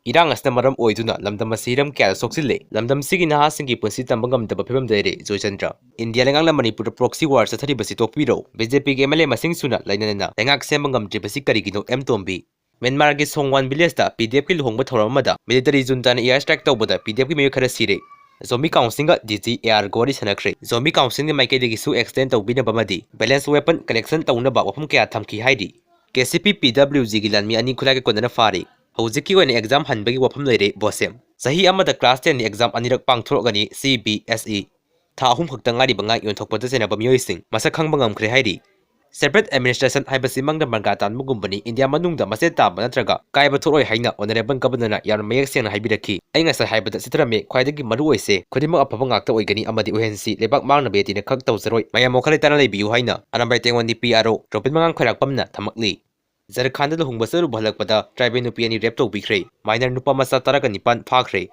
Irang asna maram oiduna lamdam asiram kya soksile lamdam sigi nahasingi punsi tambangam daba phibam daire Joychandra India lengang la Manipur proxy war sa thari basi tokpiro BJP ke MLA masing suna lainana lengak sembangam tribasi karigino M Tombi Myanmar ki Songwan village da PDF ki luhongba thoramada military junta na air strike tawbada PDF ki mayu khara sire Zombie Council ga DGAR gori sanakre Zombie Council ni maike degi su extend tawbina bamadi balance weapon collection tawna ba wafum kya thamki haidi KCP PWG gi lanmi ani khula ke konana fari Hojiki wani exam hanbagi wafam leire bosem sahi amada class 10 ni exam anirak pangthorogani CBSE tha ahum khakta ngari banga Yonthokpada Chennaba mioising Masak Khangkhre haidi separate administration haibasi mangda margatan mugumbani India manungda mase taba natraga kaiba thoroi haina honorable governor na yar mayek sena haibiraki ainga sa haibada sitrame khwaidagi maru oise khudima afaba ngakta oigani amadi ohensi lebak mangna beti ne khak tawzaroi mayam mokhale tana leibiu haina anambai tengwani PRO Ropin mangang khairak pamna thamakli Zarkhand luhungba saru bhalakpada tribe Nupi ani Repe Toubikhre Nupamacha Fakhre